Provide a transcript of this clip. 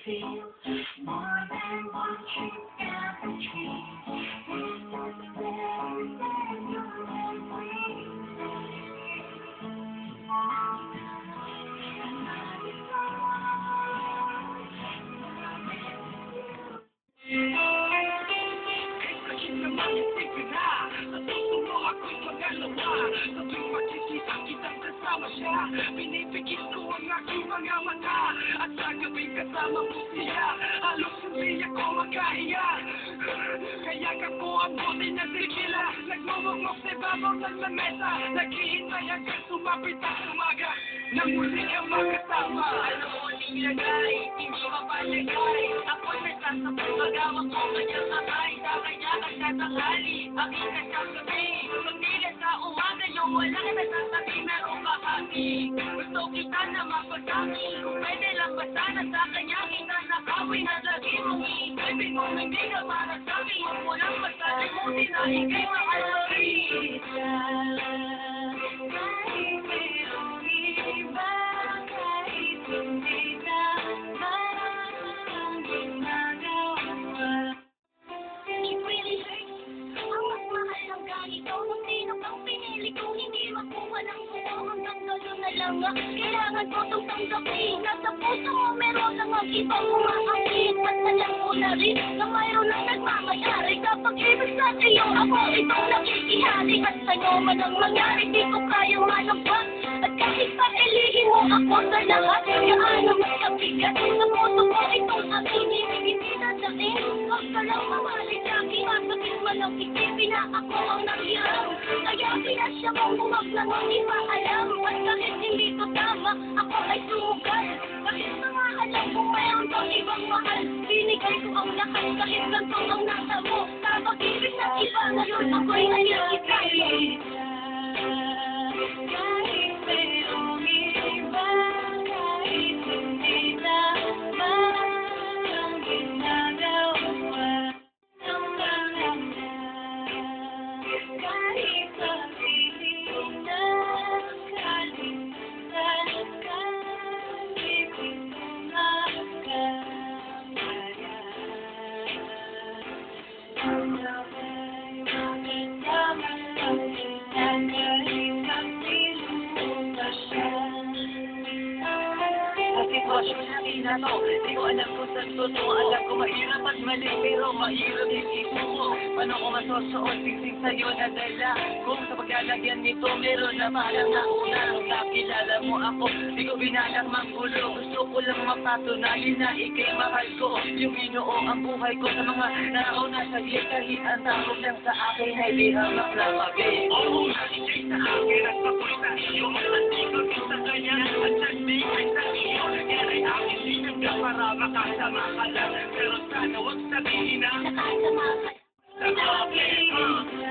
feel more than what you ever dreamed. And then you'll pinipikit ko ang aking mga mata at sa gabing kasama mo siya halos hindi ako makahiya. Kaya kako ang buti na sigila nagmumukmok sa ibabaw ng lamesa naghihintay hanggang sumapit ang umaga na muli ang magkasama. Ano mo nilagay, hindi mapalagay ako'y nagsasapag magawa ko kanyang kamay sa kanya kagkatanghali aking kasasabi magdila sa umaga yung walang nasasabi meron kahati. Gusto kita na mapagtangi kung pwede lang ba sana sa kanya kita nakawin na lagi mong iibig mong hindi ka para sa akin huwag mo lang masalimutin na ikay mahal mo kita. Kahit mayroong iba kahit hindi na parang ginagawa. It really hurts ang mas mahal ng ganito kung sino kang pinili kung hindi makuha ng suko hanggang gano'n na lang nga kailangan ko itong tanggapin nasa puso mo meron lang ang ibang umaakit at alam ko na rin na mayroon lang nagmamayari kapag ibig sa iyo ako itong nakikihari at sa'yo man ang mangyari di ko kayang malagpas at kahit pa ilihin mo ako sa lahat gaano mas kabigat sa puso ko itong aking hindi dadain huwag ka lang mawali lagi masakit man ang isipin na ako ang nangyari kaya pinasya kong huwag lang ang ipaalam at kahit hindi ko tama ako ay sumugal kahit mga alam kong mayroon kang ibang mahal binigay ko ang lahat kahit ganito ang nasa mo kapag ibig ng iba ngayon ako'y nalilitay kahit mayroong iba kahit hindi na parang ginagawa ng mga kahit pag-ibig na kalimutan kahit ito makamaya ang sabay makasama lang kita kahit kapilutas siya. Sa sitwasyon natin na to, di ko alam kung saan totoo. Alam ko mahirap at mali, pero mahirap yung isuko. Paano ko masusuot, singsing sa'yo na dala. Kung sa paglalagyan nito, meron na parang nauna. Nung nakilala mo ako, di ko binalang manggulo. Gusto ko lang mapatunayan na ikay mahal ko. Yung inuo ang buhay ko sa mga nauna sa iyo. Kahit ang tawag lang sa akin ay di hamak na mabig. Oo, nakikay sa akin at pakoy sa iyo. At di ko sa kanya at sandi ay sa iyo. Nangyari akin din ka para makasama ka lang. Pero sana wag sabihin na nakasama ka sa akin.